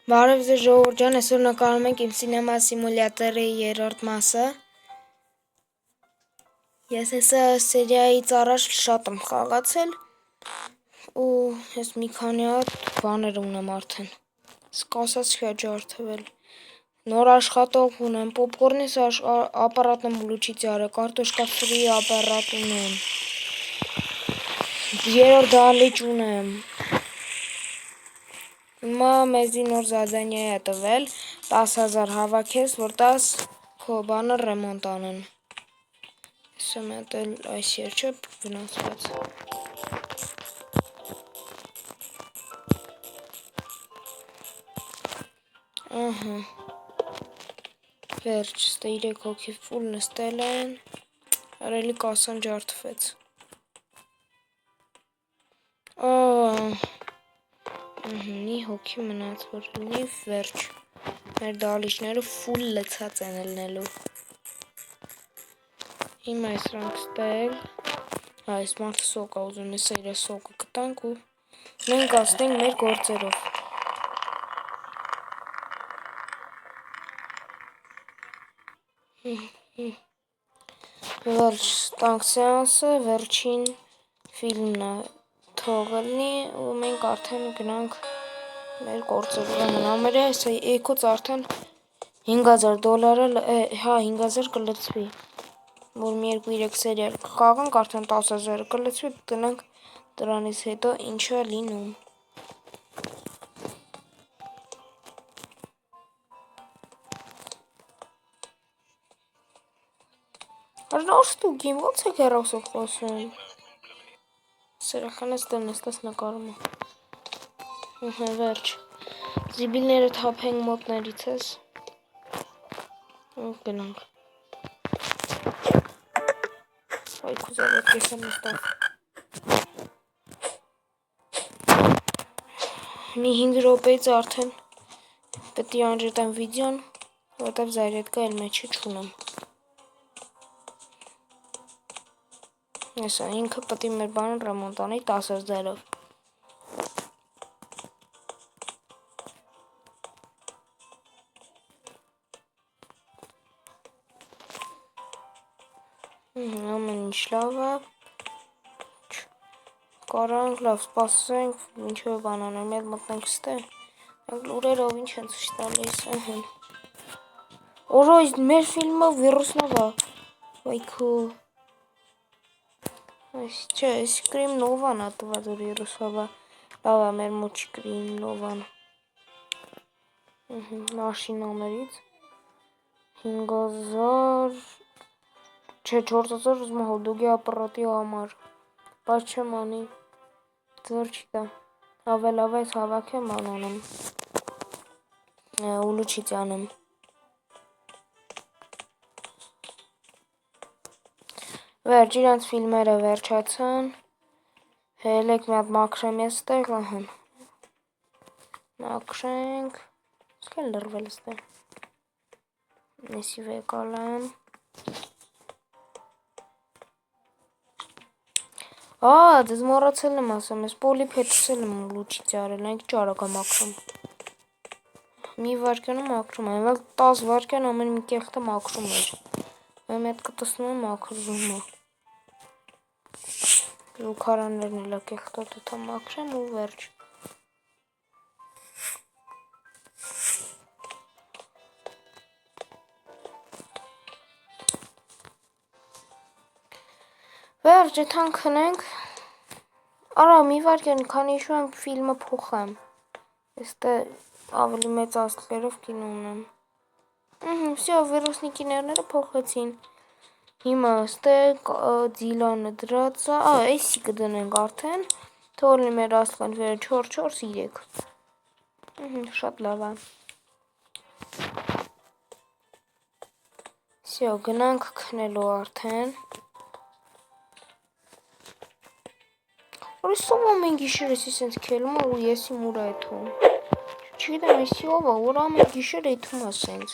Բարև ձեզ ժողովուրդ ջան, այսօր նկարում ենք իմ սինեմա սիմուլյատորի երրորդ մասը։ Ես հեսա սերիայից առաջ շատ եմ խաղացել ու ես մի քանի հատ բաներ ունեմ արդեն։ Սկսած չի ջարդվել։ Նոր աշխատող ունեմ, պոպկորնի ապարատ եմ ուլուչից արել, կարտոշկա ֆրի ապարատ ունեմ։ Երրորդ դահլիճ ունեմ։ Հիմա մեզի նոր զադանիա է տվել 10,000 հավաքես, որ 10 քո բանը ռեմոնտ անեն։ Հեսա մետ էլ այս երջը վնասված։ Ահա։ Վերջ, ստե 3 հոգի ֆուլ նստել են, արելի կասան ջարդվեց։ Մի հոգի մնաց, որ լինի վերջ, մեր դալիճները ֆուլ լցած են ելնելու։ Հիմա այս ռանք ստել, այս մարդը սոկ ուզում, ես իր սոկը կտանք ու մենք ասնենք մեր գործերով։ Վերջ տանք սեանսը, վերջին ֆիլմն է թողելնի ու մենք արդեն գնանք մեր գործերով ամենամերը, հեսա եքոց արդեն $5,000, հա 5,000 կլծվի, որ մի 2-3 սերիալ կխաղանք, արդեն 10,000 կլծվի, տնանք դրանից հետո ինչա լինում։ Արնոստուգին, ոնց եք հեռասով խոսում։ Սրախանես դեմ նստած նկարում է։ Վերջ։ Զիբիլները թափենք մոտներից ես։ Գնանք։ Այ կուզավետ կեսա նստավ։ Մի 5 րոպեից արդեն պետք է անջրտեմ վիդեոն, որտև զայրետկա էլ մեջը չունեմ։ Հեսա ինքը պետք է մեր բանը ռեմոնտ անի 10,000-ով։ Ամեն ինչ լավ է։ Կարանք լավ սպասենք, ինչով բան անենք, մետ մտնենք ստե։ Մենք լուրերով ինչ են ցույց տալիս, ահա։ Օրոյ, մեր ֆիլմը վիրուսնով է։ Վայքո։ Այս չէ, Scream Nova-ն է տված, որ վիրուսով է։ Լավ է, մեր մոտ Scream Nova-ն։ Մաշինաներից 5,000 չէ 4,000 ուզում հոդոգի ապարատի համար, բայց չեմ անի, ձոր չի տա, ավելավ այս հավաք եմ անանեմ, ուլուչից անեմ, վերջ իրանց ֆիլմերը վերջացան, հելեք մի հատ մաքրեմ ես ստեղ, ահն, մաքրենք, սկել լրվել ստեղ, նեսի վեկալ եմ, ձեզ մոռացել եմ ասեմ, ես պոլիփետուսել եմ ուլուչից արել, այնք ճարակ եմ ակրում։ Մի վարկյանում ակրում եմ, այլ 10 վարկյան ամեն մի կեղտը մակրում էր։ Եմ հետ կտսնում եմ ակրվում է։ Զուքարաններն էլա կեղտոտը թա մակրեմ ու վերջ։ Վերջ, եթան քնենք, արա մի վարկյան, քանի իշու եմ ֆիլմը փոխեմ, եստե ավելի մեծ աստղերով կինո ունեմ, վսյո, վիրուսնիկիներները փոխեցին, հիմա ստե ձիլանը դրածա, էսի կդնենք արդեն, թողնի մեր աստղան վերը 4-4-3, շատ լավ է, վսյո, գնանք քնելու արդեն, Որի սով ամեն գիշեր ես իսենց կելում ու եսի մուր այթում, չգիտեմ եսի ով է, որ ամեն գիշեր այթում ասենց,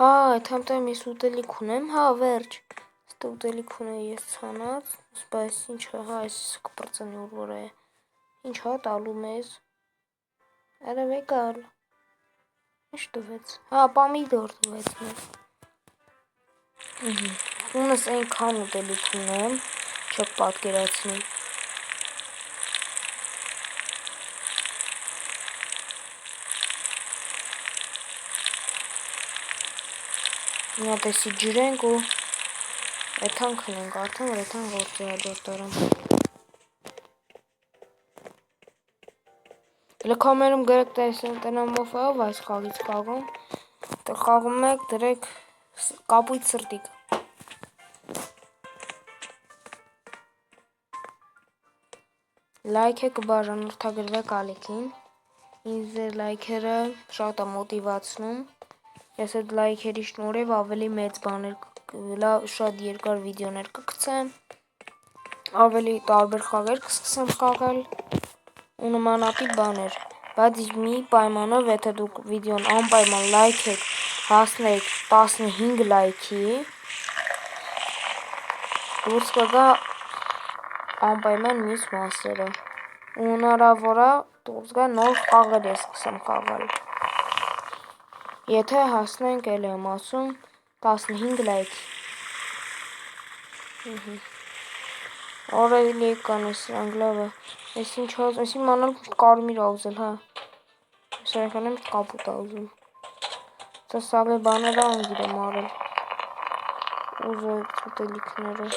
այդ համտայմ ես ուտելիք ունեմ, վերջ, ստե ուտելիք ունեի ես ցանած, բայց ինչա, հա, այս կպրծնի որ է։ Ինչա տալու մեզ։ Արա վեկալ։ Ինչ տվեց։ Հա, պամիդոր տվեց մեզ։ Ունես այնքան ուտելիք ունեմ, չեք պատկերացնի։ Մի հատ էսի ջրենք ու էթան քնենք, արդեն որ էթան գործի հաջորդ տարամ։ Հələ կամերում գրեք տեսեն տնամով ով այս խաղից խաղում, դե խաղում եք դրեք կապույտ սրտիկ։ Լայք եք բաժանորդագրվեք ալիքին, ինձ ձեր լայքերը շատ է մոտիվացնում, ես այդ լայքերի շնորհիվ ավելի մեծ բաներ, շատ երկար վիդեոներ կգցեմ, ավելի տարբեր խաղեր կսկսեմ խաղալ ու նմանատիպ բաներ, բայց մի պայմանով, եթե դուք վիդեոն անպայման լայք եք հասնեք 15 լայքի, դուրս կգա անպայման մյուս մասերը, ու հնարավոր է դուրս գա նոր խաղեր ես սկսեմ խաղալ, եթե հասնենք էլ եմ ասում 15 լայքի, Օրելի կան ես սրանք լավը, ես ինչ հոզ, ես իմ անալ կարմիր աուզել, հա, ես այխան եմ կապուտ աուզում, սա սաղի բաները անգիր եմ արել, ուզո եք ուտելիքները,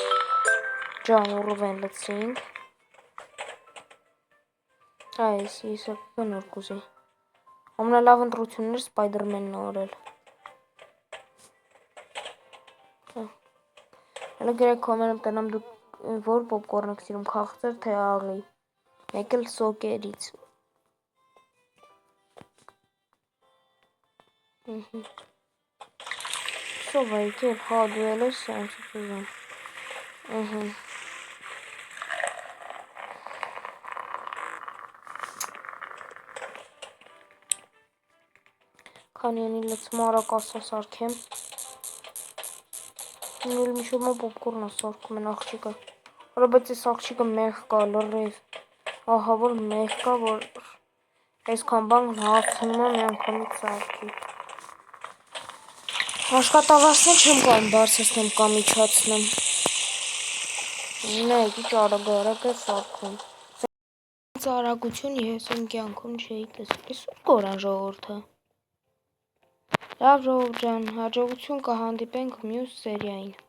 ջան ուռվեն լծինք, հա ես կնոր կուզի, ամնալավ ընտրություններ սպայդրմենն արել, հələ գրեք կոմերում տնամ դուք որ պոպկորն եք սիրում քաղցր թե աղի, մեկ էլ սոկերից, Սով է եկել, հա դու էլ ես սանցուց ուզում, Քանի անի լծում արակ ասա սարքեմ, Նույլ միշոմա պոպկորն է սարքում են աղջիկը, հորա բայց ես աղջիկը մեղ կա, լրիվ, ահա որ մեղ կա, որ այսքան բան հաղթնում եմ մի անգամից սարքի, աշխատավարձներ չեմ կան բարձրացնեմ կամ իջացնեմ, նայք իչ արագ է սարքում, Սենց արագություն ես իմ կյանքում չէի տեսել, ես ուր կորան ժողորդը, լավ ժողորդ ջան, հաջողություն կհանդիպենք մյուս սերիային։